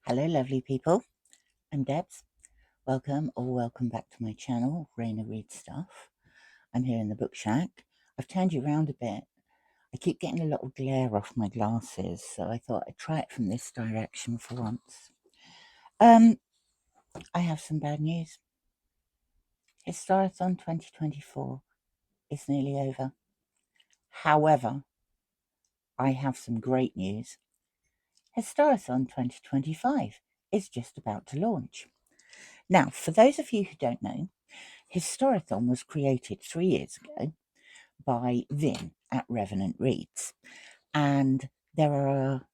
Hello lovely people, I'm Debs. Welcome back to my channel, Raina Reads Stuff. I'm here in the book shack. I've turned you around a bit. I keep getting a lot of glare off my glasses, so I thought I'd try it from this direction for once. I have some bad news. Historathon 2024 is nearly over. However, I have some great news. Historathon 2025 is just about to launch. Now, for those of you who don't know, Historathon was created 3 years ago by Vin at Revenant Reads, and there are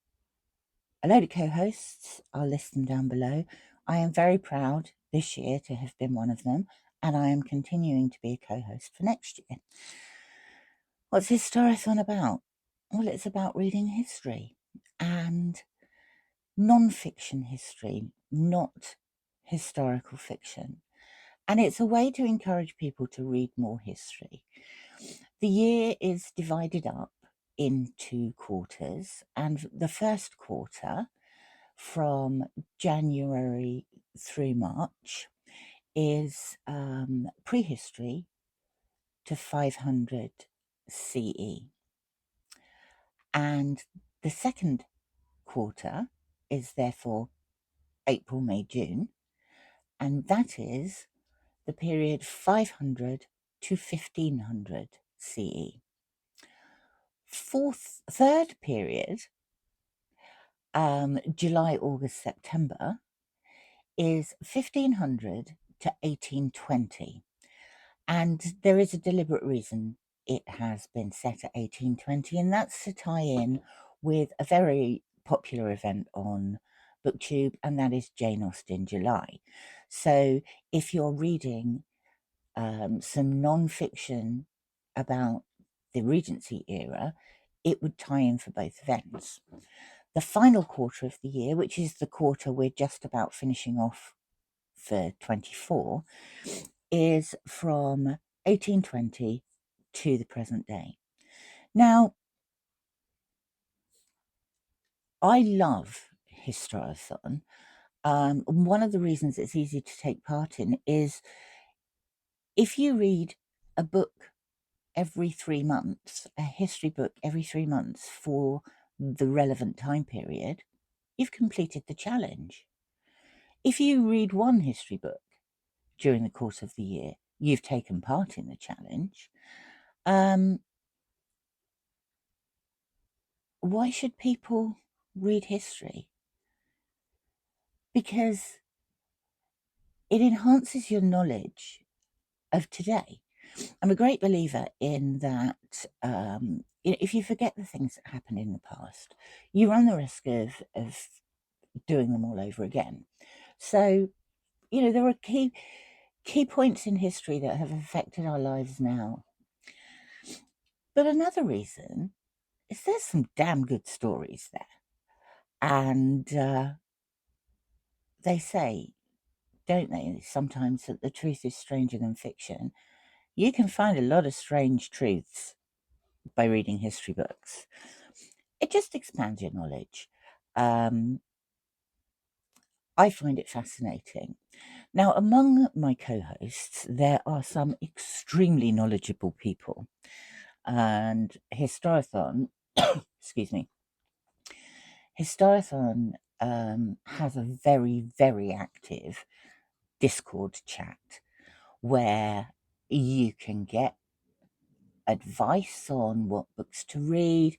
a load of co-hosts. I'll list them down below. I am very proud this year to have been one of them, and I am continuing to be a co-host for next year. What's Historathon about? Well, it's about reading history and non-fiction history, not historical fiction. And it's a way to encourage people to read more history. The year is divided up into quarters, and the first quarter, from January through March, is prehistory to 500 CE. And the second quarter is therefore April, May, June, and that is the period 500 to 1500 CE. Third period, July, August, September, is 1500 to 1820. And there is a deliberate reason it has been set at 1820, and that's to tie in with a very popular event on BookTube, and that is Jane Austen July. So if you're reading some non-fiction about the Regency era, it would tie in for both events. The final quarter of the year, which is the quarter we're just about finishing off for 24, is from 1820 to the present day. Now, I love Historathon. One of the reasons it's easy to take part in is if you read a book every 3 months, a history book every 3 months for the relevant time period, you've completed the challenge. If you read one history book during the course of the year, you've taken part in the challenge. Why should people read history? Because it enhances your knowledge of today. I'm a great believer in that if you forget the things that happened in the past, you run the risk of doing them all over again. So, there are key points in history that have affected our lives now. But another reason is there's some damn good stories there. And they say, don't they, sometimes that the truth is stranger than fiction. You can find a lot of strange truths by reading history books. It just expands your knowledge. I find it fascinating. Now, among my co-hosts, there are some extremely knowledgeable people, and Historathon, excuse me, Historathon has a very, very active Discord chat where you can get advice on what books to read,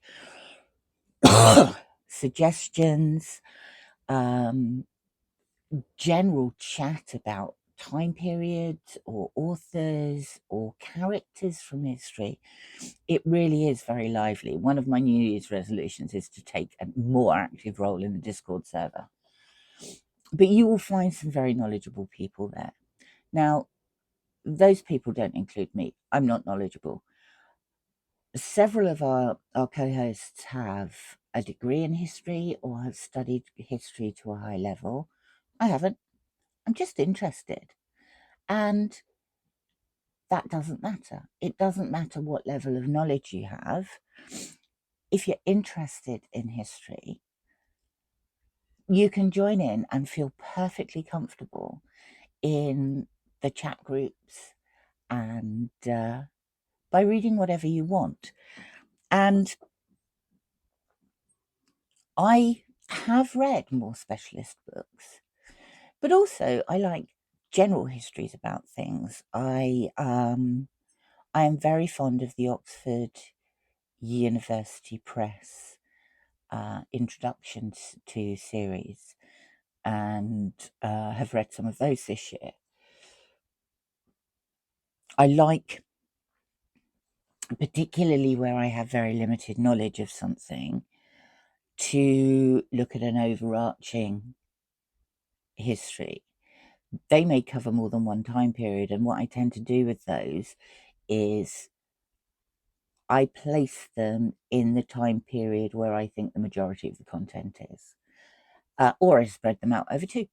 suggestions, general chat about time periods or authors or characters from history. It really is very lively. One of my New Year's resolutions is to take a more active role in the Discord server. But you will find some very knowledgeable people there. Now, those people don't include me. I'm not knowledgeable. Several of our co-hosts have a degree in history or have studied history to a high level. I haven't. I'm just interested. And that doesn't matter. It doesn't matter what level of knowledge you have. If you're interested in history, you can join in and feel perfectly comfortable in the chat groups and by reading whatever you want. And I have read more specialist books, but also I like general histories about things. I am very fond of the Oxford University Press introductions to series, and have read some of those this year. I like, particularly where I have very limited knowledge of something, to look at an overarching history. They may cover more than one time period, and what I tend to do with those is I place them in the time period where I think the majority of the content is, or I spread them out over two.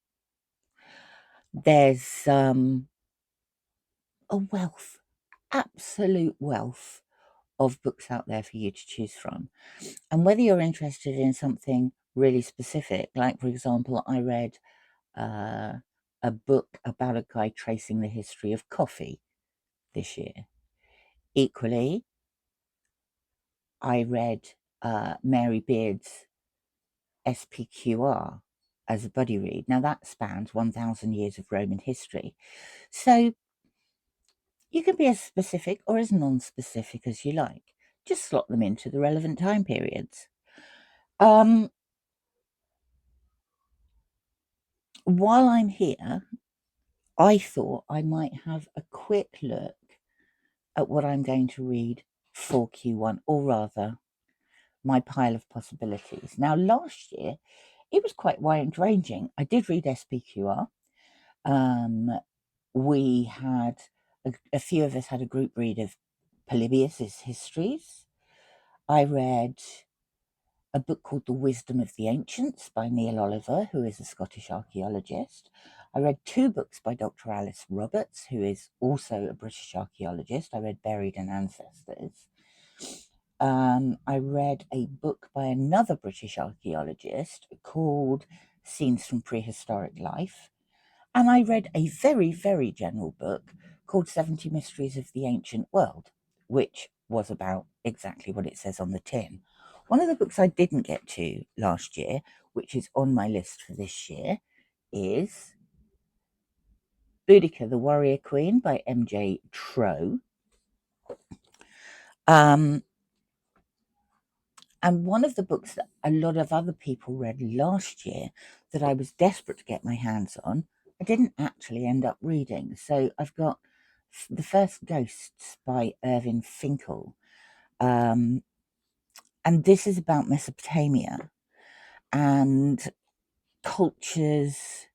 There's a wealth, absolute wealth of books out there for you to choose from. And whether you're interested in something really specific, like, for example, I read a book about a guy tracing the history of coffee this year. Equally, I read Mary Beard's SPQR as a buddy read. Now that spans 1,000 years of Roman history. So you can be as specific or as non-specific as you like. Just slot them into the relevant time periods. While I'm here, I thought I might have a quick look at what I'm going to read for Q1, or rather, my pile of possibilities. Now, last year, it was quite wide-ranging. I did read SPQR. We had, a few of us had a group read of Polybius's Histories. I read a book called The Wisdom of the Ancients by Neil Oliver, who is a Scottish archaeologist. I read two books by Dr. Alice Roberts, who is also a British archaeologist. I read Buried and Ancestors. I read a book by another British archaeologist called Scenes from Prehistoric Life. And I read a very, very general book called 70 Mysteries of the Ancient World, which was about exactly what it says on the tin. One of the books I didn't get to last year, which is on my list for this year, is Boudica, the Warrior Queen by M.J. Troe. And one of the books that a lot of other people read last year that I was desperate to get my hands on, I didn't actually end up reading. So I've got The First Ghosts by Irving Finkel. And this is about Mesopotamia and cultures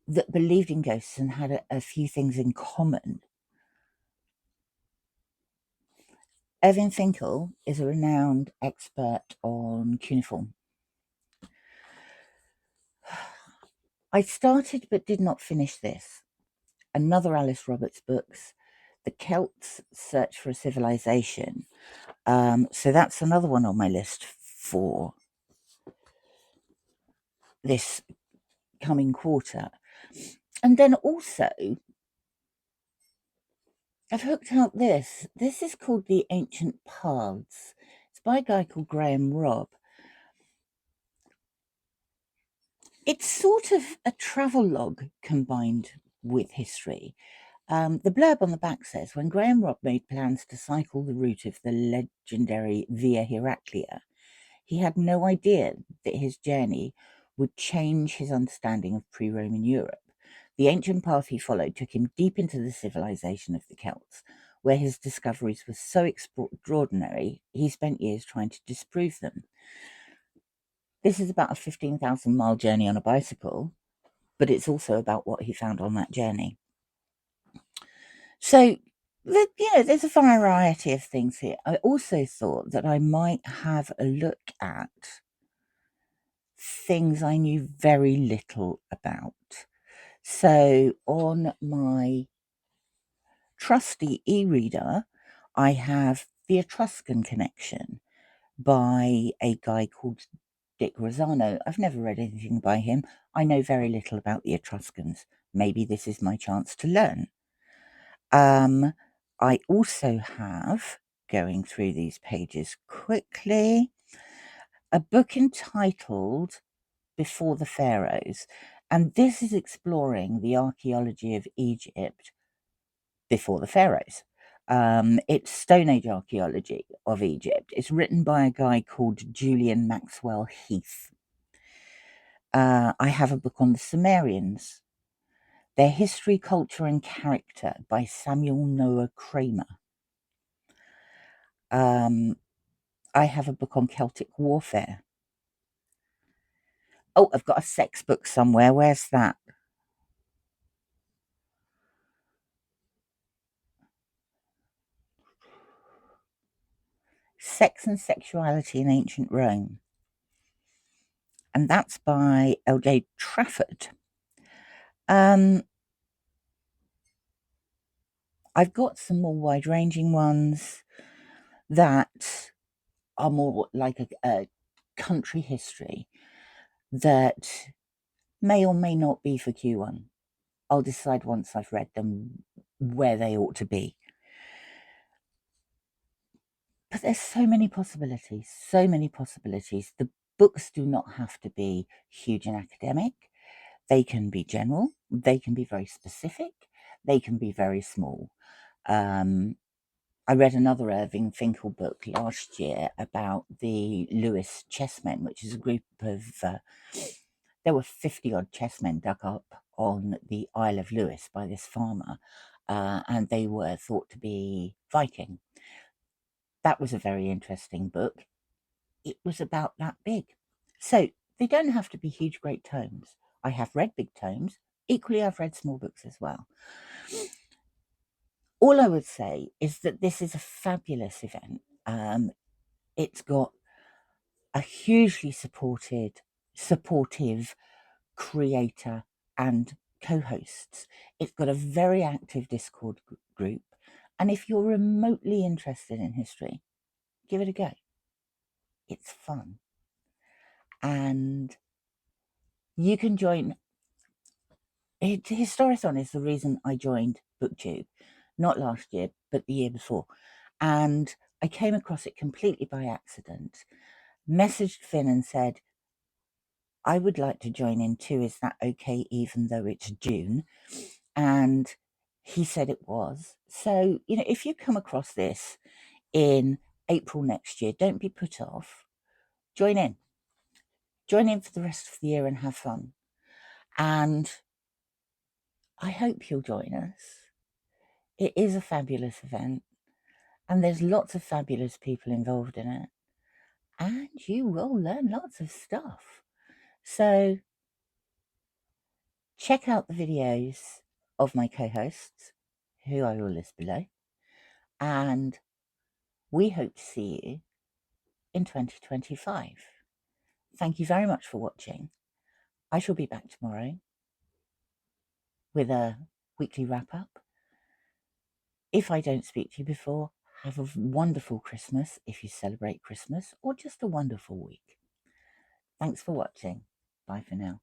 that believed in ghosts and had a few things in common. Irving Finkel is a renowned expert on cuneiform. I started but did not finish this. Another Alice Roberts books, The Celts' Search for a Civilization. So that's another one on my list for this coming quarter. And then also, I've hooked out this. This is called The Ancient Paths. It's by a guy called Graham Robb. It's sort of a travel log combined with history. The blurb on the back says, when Graham Robb made plans to cycle the route of the legendary Via Heraclea, he had no idea that his journey would change his understanding of pre-Roman Europe. The ancient path he followed took him deep into the civilization of the Celts, where his discoveries were so extraordinary, he spent years trying to disprove them. This is about a 15,000-mile journey on a bicycle, but it's also about what he found on that journey. So, there's a variety of things here. I also thought that I might have a look at things I knew very little about. So on my trusty e-reader, I have The Etruscan Connection by a guy called Dick Rosano. I've never read anything by him. I know very little about the Etruscans. Maybe this is my chance to learn. I also have, going through these pages quickly, a book entitled Before the Pharaohs, and this is exploring the archaeology of Egypt before the pharaohs. It's Stone Age archaeology of Egypt. It's written by a guy called Julian Maxwell Heath. I have a book on the Sumerians, Their History, Culture and Character by Samuel Noah Kramer. I have a book on Celtic warfare. Oh, I've got a sex book somewhere. Where's that? Sex and Sexuality in Ancient Rome. And that's by L.J. Trafford. I've got some more wide-ranging ones that are more like a country history that may or may not be for Q1. I'll decide once I've read them where they ought to be. But there's so many possibilities, so many possibilities. The books do not have to be huge and academic. They can be general, they can be very specific, they can be very small. I read another Irving Finkel book last year about the Lewis chessmen, which is a group of, there were 50 odd chessmen dug up on the Isle of Lewis by this farmer, and they were thought to be Viking. That was a very interesting book. It was about that big. So they don't have to be huge, great tomes. I have read big tomes. Equally, I've read small books as well. All I would say is that this is a fabulous event. It's got a hugely supportive creator and co-hosts. It's got a very active Discord group. And if you're remotely interested in history, give it a go. It's fun. And you can join. Historathon is the reason I joined BookTube, not last year, but the year before. And I came across it completely by accident, messaged Finn and said, I would like to join in too. Is that okay, even though it's June? And he said it was. So, if you come across this in April next year, don't be put off. Join in. Join in for the rest of the year and have fun. And I hope you'll join us. It is a fabulous event, and there's lots of fabulous people involved in it, and you will learn lots of stuff. So check out the videos of my co-hosts, who I will list below, and we hope to see you in 2025. Thank you very much for watching. I shall be back tomorrow with a weekly wrap-up. If I don't speak to you before, have a wonderful Christmas if you celebrate Christmas, or just a wonderful week. Thanks for watching. Bye for now.